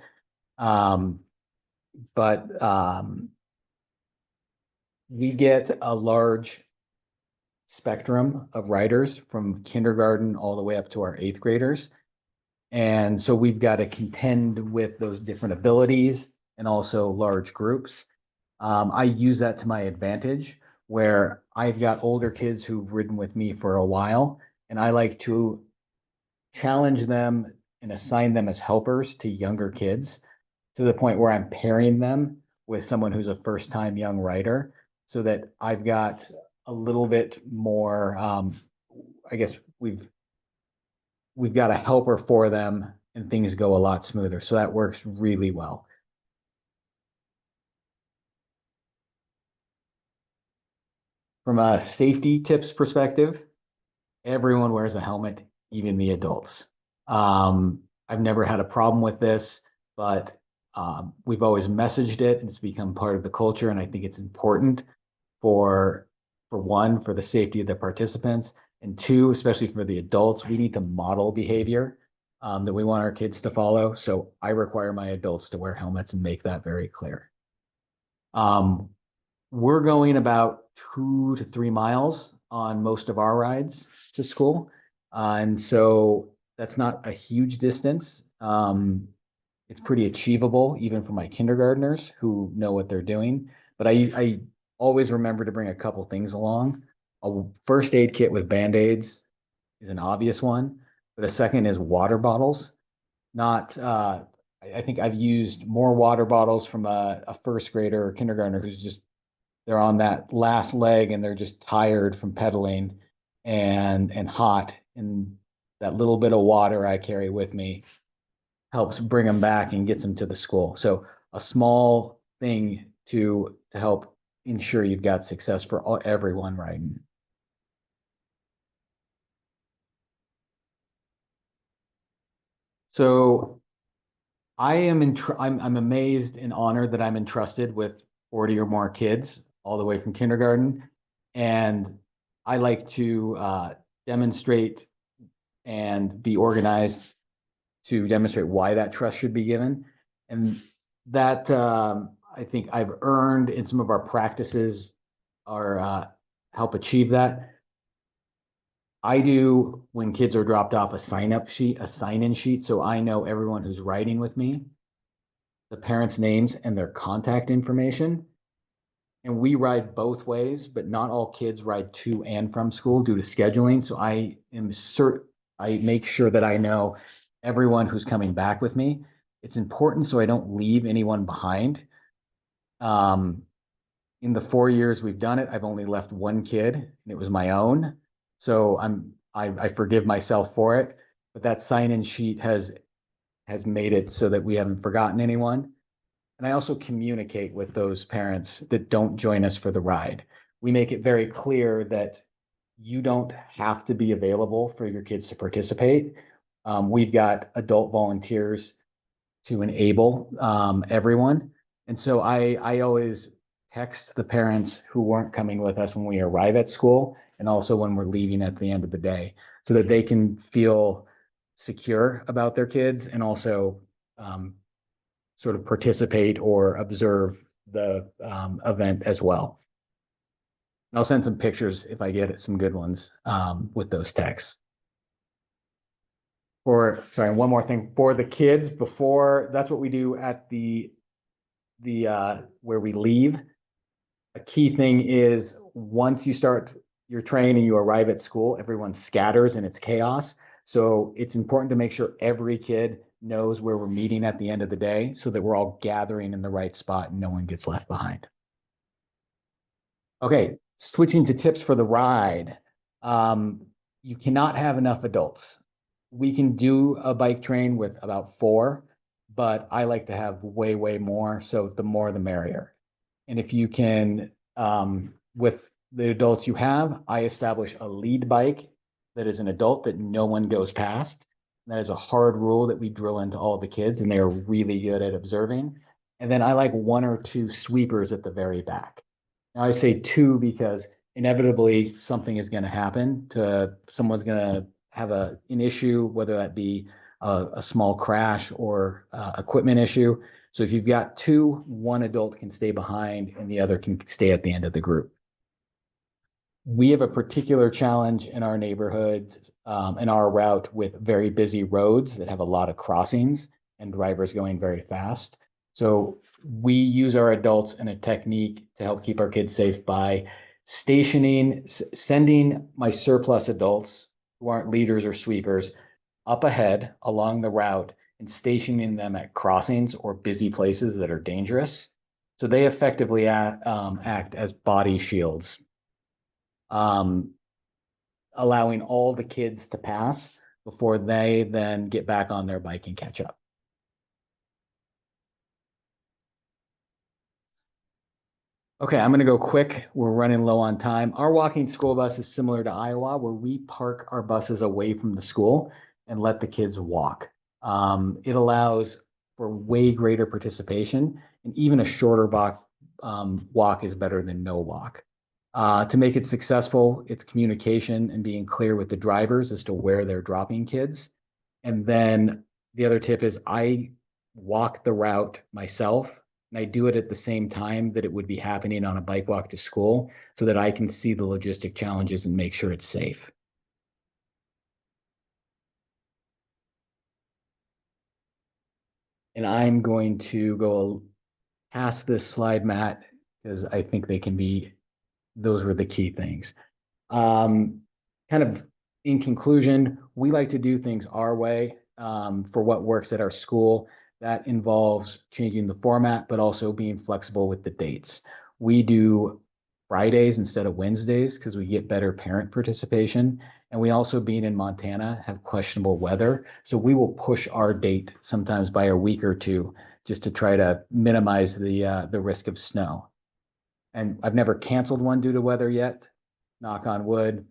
[SPEAKER 4] We get a large spectrum of riders from kindergarten all the way up to our 8th graders. And so we've got to contend with those different abilities and also large groups. I use that to my advantage where I've got older kids who've ridden with me for a while, and I like to challenge them and assign them as helpers to younger kids to the point where I'm pairing them with someone who's a first-time young rider so that I've got a little bit more, I guess we've we've got a helper for them and things go a lot smoother. So that works really well. From a safety tips perspective, everyone wears a helmet, even the adults. I've never had a problem with this, but we've always messaged it and it's become part of the culture. And I think it's important for one, for the safety of the participants, and two, especially for the adults, we need to model behavior that we want our kids to follow. So I require my adults to wear helmets and make that very clear. We're going about 2 to 3 miles on most of our rides to school. And so that's not a huge distance. It's pretty achievable even for my kindergartners who know what they're doing. But I always remember to bring a couple things along. A first aid kit with Band-Aids is an obvious one, but a second is water bottles. Not, I think I've used more water bottles from a first grader or kindergartner who's just, they're on that last leg and they're just tired from pedaling and hot. And that little bit of water I carry with me helps bring them back and gets them to the school. So a small thing to help ensure you've got success for everyone riding. So I am I'm amazed and honored that I'm entrusted with 40 or more kids all the way from kindergarten. And I like to demonstrate and be organized to demonstrate why that trust should be given. And that I think I've earned in some of our practices are help achieve that. I do, when kids are dropped off, a sign-up sheet, a sign-in sheet, so I know everyone who's riding with me, the parents' names and their contact information. And we ride both ways, but not all kids ride to and from school due to scheduling. So I make sure that I know everyone who's coming back with me. It's important so I don't leave anyone behind. In the 4 years we've done it, I've only left one kid, and it was my own. So I forgive myself for it. But that sign-in sheet has made it so that we haven't forgotten anyone. And I also communicate with those parents that don't join us for the ride. We make it very clear that you don't have to be available for your kids to participate. We've got adult volunteers to enable everyone. And so I always text the parents who weren't coming with us when we arrive at school and also when we're leaving at the end of the day so that they can feel secure about their kids and also sort of participate or observe the event as well. And I'll send some pictures if I get some good ones with those texts. Sorry, one more thing for the kids before, that's what we do at the where we leave. A key thing is once you start your train and you arrive at school, everyone scatters and it's chaos. So it's important to make sure every kid knows where we're meeting at the end of the day so that we're all gathering in the right spot and no one gets left behind. Okay, switching to tips for the ride. You cannot have enough adults. We can do a bike train with about 4, but I like to have way, way more. So the more, the merrier. And if you can, with the adults you have, I establish a lead bike that is an adult that no one goes past. That is a hard rule that we drill into all the kids, and they are really good at observing. And then I like 1 or 2 sweepers at the very back. Now I say 2 because inevitably something is going to happen someone's going to have an issue, whether that be a small crash or equipment issue. So if you've got 2, 1 adult can stay behind and the other can stay at the end of the group. We have a particular challenge in our neighborhood, in our route with very busy roads that have a lot of crossings and drivers going very fast. So we use our adults in a technique to help keep our kids safe by sending my surplus adults who aren't leaders or sweepers up ahead along the route and stationing them at crossings or busy places that are dangerous. So they effectively act as body shields, allowing all the kids to pass before they then get back on their bike and catch up. Okay, I'm going to go quick. We're running low on time. Our walking school bus is similar to Iowa, where we park our buses away from the school and let the kids walk. It allows for way greater participation, and even a shorter walk is better than no walk. To make it successful, it's communication and being clear with the drivers as to where they're dropping kids. And then the other tip is I walk the route myself, and I do it at the same time that it would be happening on a bike walk to school so that I can see the logistic challenges and make sure it's safe. And I'm going to go past this slide, Matt, because I think those were the key things. Kind of in conclusion, we like to do things our way for what works at our school. That involves changing the format, but also being flexible with the dates. We do Fridays instead of Wednesdays because we get better parent participation. And we also, being in Montana, have questionable weather. So we will push our date sometimes by a week or two just to try to minimize the risk of snow. And I've never canceled one due to weather yet, knock on wood.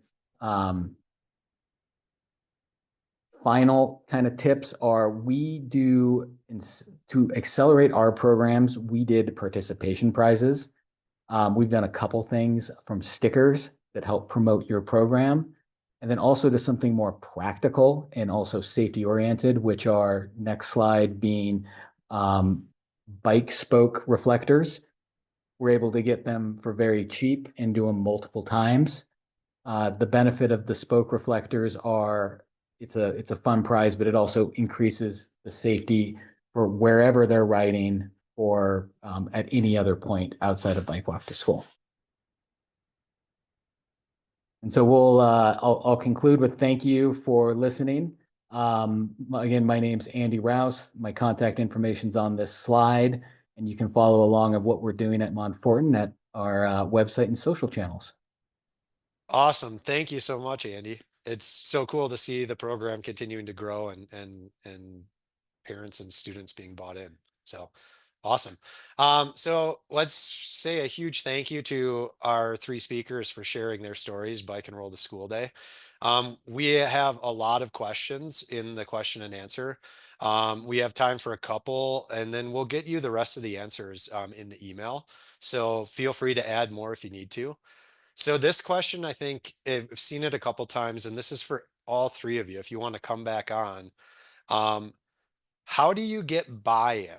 [SPEAKER 4] Final kind of tips are to accelerate our programs, we did participation prizes. We've done a couple things from stickers that help promote your program, and then also to something more practical and also safety oriented, which are next slide being bike spoke reflectors. We're able to get them for very cheap and do them multiple times. The benefit of the spoke reflectors are it's a fun prize, but it also increases the safety for wherever they're riding or at any other point outside of bike walk to school. And so I'll conclude with thank you for listening. Again, my name's Andy Rouse. My contact information's on this slide, and you can follow along of what we're doing at Montfortin at our website and social channels.
[SPEAKER 1] Awesome. Thank you so much, Andy. It's so cool to see the program continuing to grow and parents and students being bought in. So awesome. So let's say a huge thank you to our three speakers for sharing their stories, Bike and Roll to School Day. We have a lot of questions in the question and answer. We have time for a couple, and then we'll get you the rest of the answers in the email. So feel free to add more if you need to. So this question, I think I've seen it a couple times, and this is for all three of you. If you want to come back on, how do you get buy-in?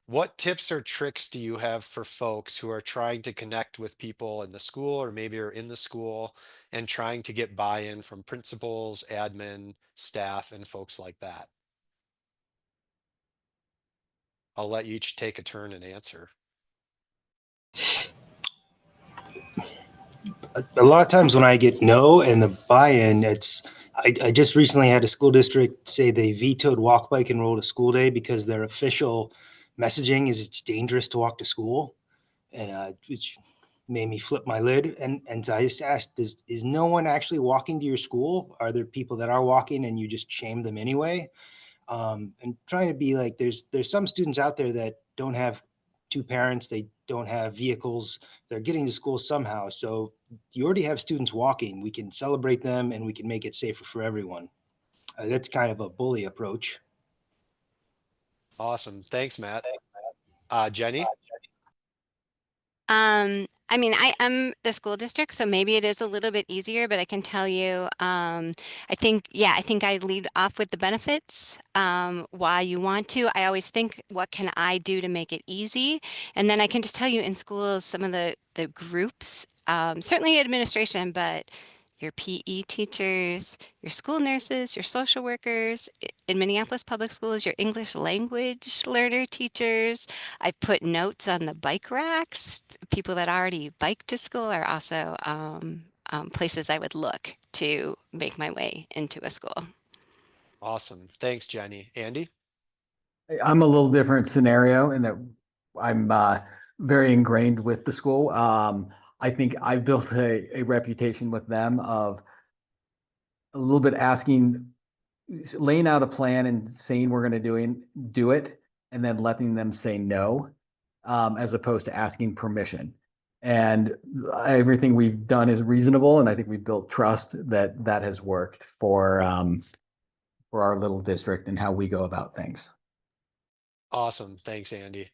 [SPEAKER 1] What tips or tricks do you have for folks who are trying to connect with people in the school or maybe are in the school and trying to get buy-in from principals, admin, staff, and folks like that? I'll let you each take a turn and answer.
[SPEAKER 3] A lot of times when I get no and the buy-in, I just recently had a school district say they vetoed walk, bike, and roll to school day because their official messaging is it's dangerous to walk to school, and which made me flip my lid. And so I just asked, is no one actually walking to your school? Are there people that are walking and you just shame them anyway? And trying to be like, there's some students out there that don't have two parents, they don't have vehicles, they're getting to school somehow. So you already have students walking. We can celebrate them and we can make it safer for everyone. That's kind of a bully approach.
[SPEAKER 1] Awesome. Thanks, Matt. Jenny?
[SPEAKER 2] I mean, I am the school district, so maybe it is a little bit easier, but I can tell you, I think I lead off with the benefits. Why you want to. I always think, what can I do to make it easy? And then I can just tell you in schools, some of the groups, certainly administration, but your PE teachers, your school nurses, your social workers, in Minneapolis Public Schools, your English language learner teachers. I put notes on the bike racks. People that already bike to school are also places I would look to make my way into a school.
[SPEAKER 1] Awesome. Thanks, Jenny. Andy?
[SPEAKER 4] I'm a little different scenario in that I'm very ingrained with the school. I think I've built a reputation with them of a little bit asking laying out a plan and saying we're going to do it, and then letting them say no, as opposed to asking permission. And everything we've done is reasonable, and I think we've built trust that that has worked for our little district and how we go about things.
[SPEAKER 1] Awesome. Thanks, Andy.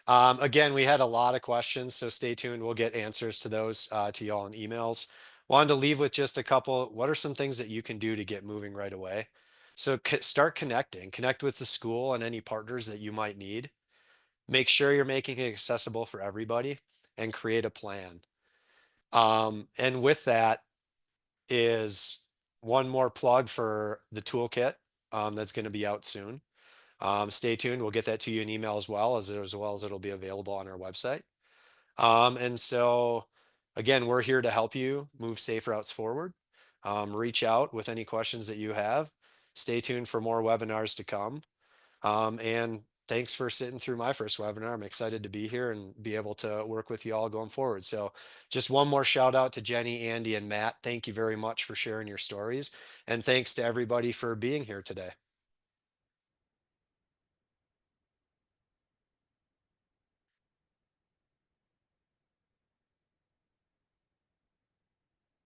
[SPEAKER 1] Again, we had a lot of questions, so stay tuned. We'll get answers to those to y'all in emails. Wanted to leave with just a couple. What are some things that you can do to get moving right away? So start connecting, connect with the school and any partners that you might need. Make sure you're making it accessible for everybody and create a plan. And with that is one more plug for the toolkit that's going to be out soon. Stay tuned. We'll get that to you in email as well as it'll be available on our website. And so again, we're here to help you move safe routes forward. Reach out with any questions that you have. Stay tuned for more webinars to come. And thanks for sitting through my first webinar. I'm excited to be here and be able to work with you all going forward. So just one more shout out to Jenny, Andy, and Matt. Thank you very much for sharing your stories. And thanks to everybody for being here today.